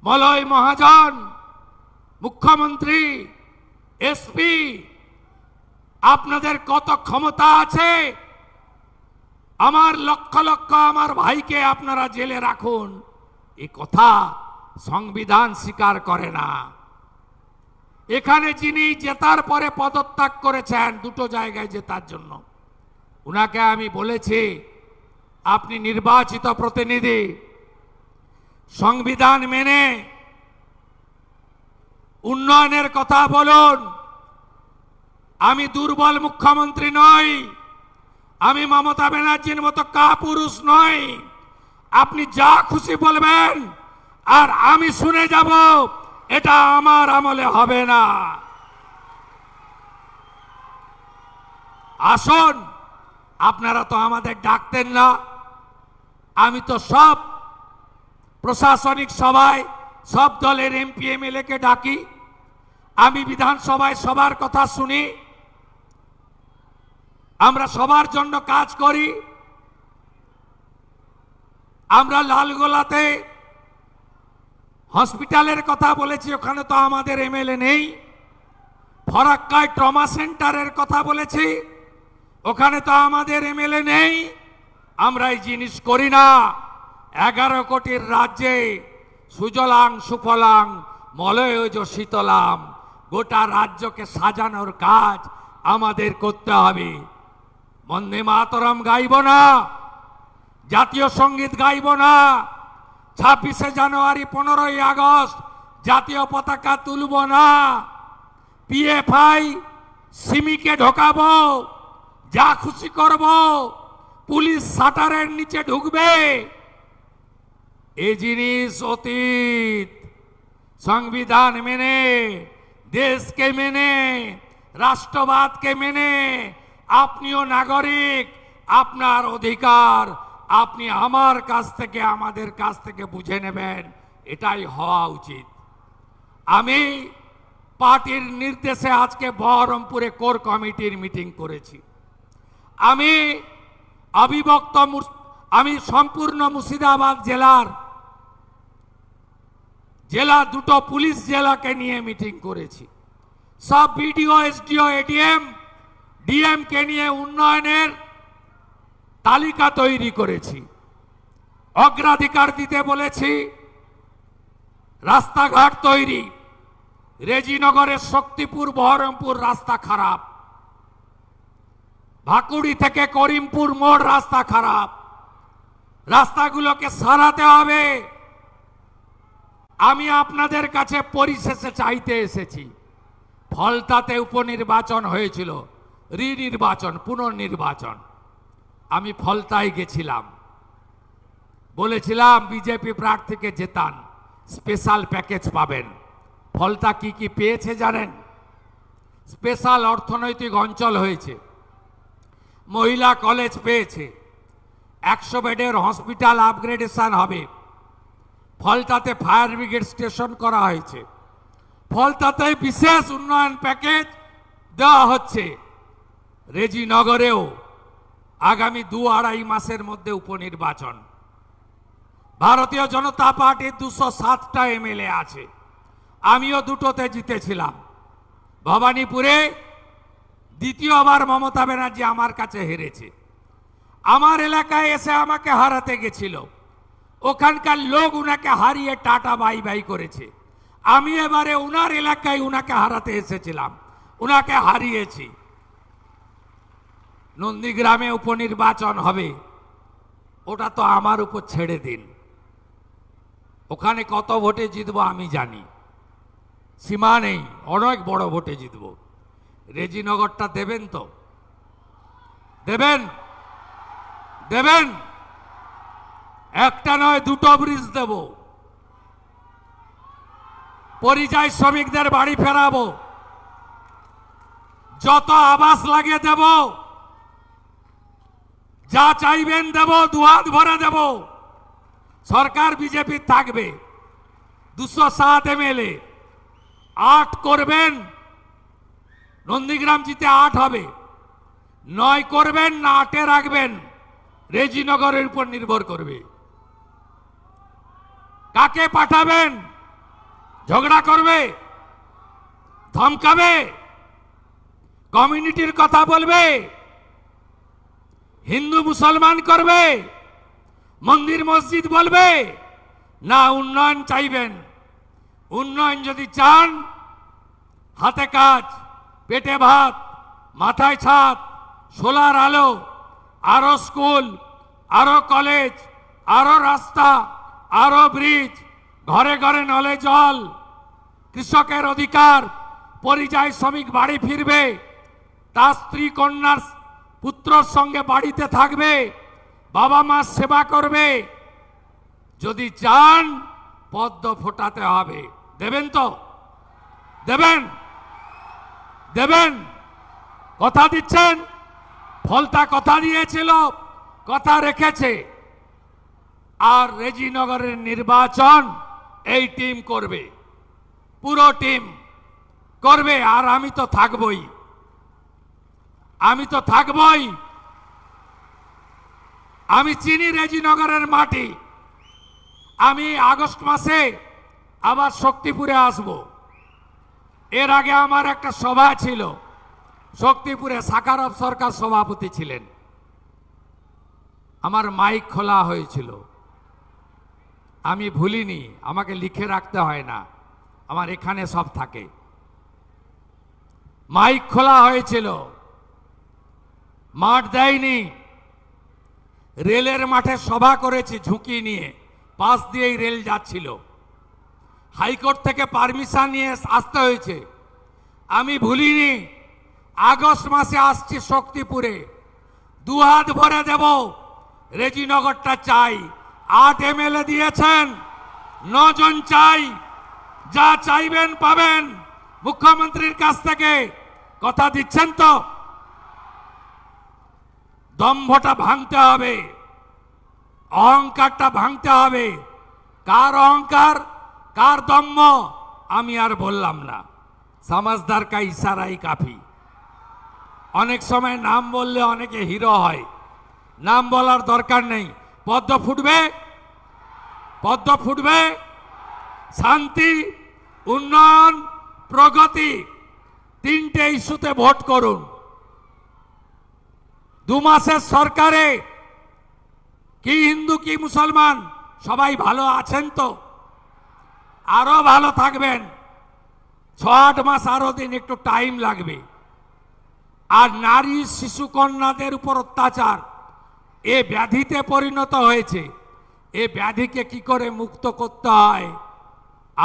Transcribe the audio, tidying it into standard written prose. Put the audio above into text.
মলয় মহাজন, মুখ্যমন্ত্রী, এসপি, আপনাদের কত ক্ষমতা আছে? আমার লক্ষ লক্ষ আমার ভাইকে আপনারা জেলে রাখুন, এই কথা সংবিধান স্বীকার করে না। এখানে যিনি জেতার পরে পদত্যাগ করেছেন দুটো জায়গায় জেতার জন্য, উনাকে আমি বলেছি আপনি নির্বাচিত প্রতিনিধি, সংবিধান মেনে উন্নয়নের কথা বলুন। আমি দুর্বল মুখ্যমন্ত্রী নই, আমি মমতা ব্যানার্জির মতো কাপুরুষ নই। আপনি যা খুশি বলবেন আর আমি শুনে যাব, এটা আমার আমলে হবে না। আসুন, আপনারা তো আমাদের ডাকতেন না, আমি তো সব প্রশাসনিক সভায় সব দলের এমপি এমএলএ কে ডাকি, আমি বিধানসভায় সবার কথা শুনি, আমরা সবার জন্য কাজ করি। আমরা লালগোলাতে হসপিটালের কথা বলেছি, ওখানে তো আমাদের এমএলএ নেই। ফরাক্কায় ট্রমা সেন্টারের কথা বলেছি, ওখানে তো আমাদের এমএলএ নেই। আমরা এই জিনিস করি না। 11 কোটির রাজ্যে সুজলাং সুফলাং মলয়জ শীতলাম, গোটা রাজ্যকে সাজানোর কাজ আমাদের করতে হবে। বন্দে মাতরম গাইব না, জাতীয় সঙ্গীত গাইব না, 26শে জানুয়ারি 15ই আগস্ট জাতীয় পতাকা তুলব না, পিএফআই সিমিকে ঢোকাবো, যা খুশি করব, পুলিশ শাটারের নিচে ঢুকবে, এই জিনিস অতীত। সংবিধান মেনে, দেশকে মেনে, রাষ্ট্রবাদকে মেনে আপনিও নাগরিক, আপনার অধিকার আপনি আমার কাছ থেকে, আমাদের কাছ থেকে বুঝে নেবেন, এটাই হওয়া উচিত। আমি পার্টির নির্দেশে আজকে বহরমপুরে কোর কমিটির মিটিং করেছি। আমি সম্পূর্ণ মুর্শিদাবাদ জেলা দুটো পুলিশ জেলাকে নিয়ে মিটিং করেছি। সব বিডিও, এসডিও, এডিএম, ডিএম কে নিয়ে উন্নয়নের তালিকা তৈরি করেছি। অগ্রাধিকার দিতে বলেছি রাস্তাঘাট তৈরি। রেজিনগরের শক্তিপুর বহরমপুর রাস্তা খারাপ, ভাকুড়ি থেকে করিমপুর মোড় রাস্তা খারাপ, রাস্তাগুলোকে সারাতে হবে। আমি আপনাদের কাছে পরিশেষে চাইতে এসেছি, ফলতাতে উপনির্বাচন হয়েছিল, রিনির্বাচন, পুনর্নির্বাচন। আমি ফলতায় গেছিলাম, বলেছিলাম বিজেপি প্রার্থীকে জেতান, স্পেশাল প্যাকেজ পাবেন। ফলতা কি কি পেয়েছে জানেন? স্পেশাল অর্থনৈতিক অঞ্চল হয়েছে, মহিলা কলেজ পেয়েছে, 100 বেডের হসপিটাল আপগ্রেডেশন হবে, ফলতাতে ফায়ার ব্রিগেড স্টেশন করা হয়েছে, ফলতাতে বিশেষ উন্নয়ন প্যাকেজ দেওয়া হচ্ছে। রেজিনগরেও আগামী 2-2.5 মাসের মধ্যে উপনির্বাচন। ভারতীয় জনতা পার্টির 207টা এমএলএ আছে, আমিও দুটোতে জিতেছিলাম। ভবানীপুরে দ্বিতীয়বার মমতা ব্যানার্জি আমার কাছে হেরেছে, আমার এলাকায় এসে আমাকে হারাতে গেছিল, ওখানকার লোক উনাকে হারিয়ে টাটা বাই বাই করেছে। আমি এবারে উনার এলাকায় উনাকে হারাতে এসেছিলাম, উনাকে হারিয়েছি। নন্দীগ্রামে উপনির্বাচন হবে, ওটা তো আমার উপর ছেড়ে দিন, ওখানে কত ভোটে জিতবো আমি জানি, সীমা নেই, অনেক বড় ভোটে জিতবো। রেজিনগরটা দেবেন তো? দেবেন? দেবেন? একটা নয়, দুটো ব্রিজ দেব, পরিযায়ী শ্রমিকদের বাড়ি ফেরাবো, যত আবাস লাগে দেব, যা চাইবেন দেব, দুহাত ভরে দেব। সরকার বিজেপি থাকবে, 207 এমএলএ, 8 করবেন, নন্দীগ্রাম জিতে 8 হবে, 9 করবেন না 8-এ রাখবেন, রেজিনগরের উপর নির্ভর করবে। কাকে পাঠাবেন? ঝগড়া করবে, ধমকাবে, কমিউনিটির কথা বলবে, হিন্দু মুসলমান করবে, মন্দির মসজিদ বলবে, না উন্নয়ন চাইবেন? উন্নয়ন যদি চান, হাতে কাজ, পেটে ভাত, মাথায় ছাদ, সোলার আলো, আরো স্কুল, আরো কলেজ, আরো রাস্তা, আরো ব্রিজ, ঘরে ঘরে নলে জল, কৃষকের অধিকার, পরিযায়ী শ্রমিক বাড়ি ফিরবে, তার স্ত্রী কন্যার পুত্রর সঙ্গে বাড়িতে থাকবে, বাবা মার সেবা করবে। যদি চান পদ্ম ফোটাতে হবে। দেবেন তো? দেবেন? দেবেন? কথা দিচ্ছেন? ফলতা কথা দিয়েছিল, কথা রেখেছে। আর রেজিনগরের নির্বাচন এই টিম করবে, পুরো টিম করবে। আর আমি তো থাকবই, আমি তো থাকবই। আমি চিনি রেজিনগরের মাটি। আমি আগস্ট মাসে আবার শক্তিপুরে আসব। এর আগে আমার একটা সভা ছিল শক্তিপুরে, সাকারব সরকার সভাপতি ছিলেন। আমার মাইক খোলা হয়েছিল, আমি ভুলিনি, আমাকে লিখে রাখতে হয় না, আমার এখানে সব থাকে। মাইক খোলা হয়েছিল, মাঠ দেয়নি। রেলের মাঠে সভা করেছি ঝুঁকি নিয়ে, পাশ দিয়েই রেল যাচ্ছিল, হাইকোর্ট থেকে পারমিশন নিয়ে আসতে হয়েছে। আমি ভুলিনি। আগস্ট মাসে আসছি শক্তিপুরে, দুহাত ভরে দেব। রেজিনগরটা চাই। 8 এমএলএ দিয়েছেন, 9 জন চাই। যা চাইবেন পাবেন মুখ্যমন্ত্রীর কাছ থেকে। কথা দিচ্ছেন তো? দম্ভটা ভাঙতে হবে, অহংকারটা ভাঙতে হবে। কার অহংকার, কার দম্ভ আমি আর বললাম না। সমাজদার কা ইশারাই কাফি। অনেক সময় নাম বললে অনেকে হিরো হয়, নাম বলার দরকার নেই। পদ্ম ফুটবে, পদ্ম ফুটবে। শান্তি, উন্নয়ন, প্রগতি, 3টে ইস্যুতে ভোট করুন। 2 মাসের সরকারে কি হিন্দু কি মুসলমান সবাই ভালো আছেন তো? আরো ভালো থাকবেন। 6-8 মাস আরো দিন, একটু টাইম লাগবে। আর নারী শিশু কন্যাদের উপর অত্যাচার এ ব্যাধিতে পরিণত হয়েছে। এ ব্যাধিকে কি করে মুক্ত করতে হয়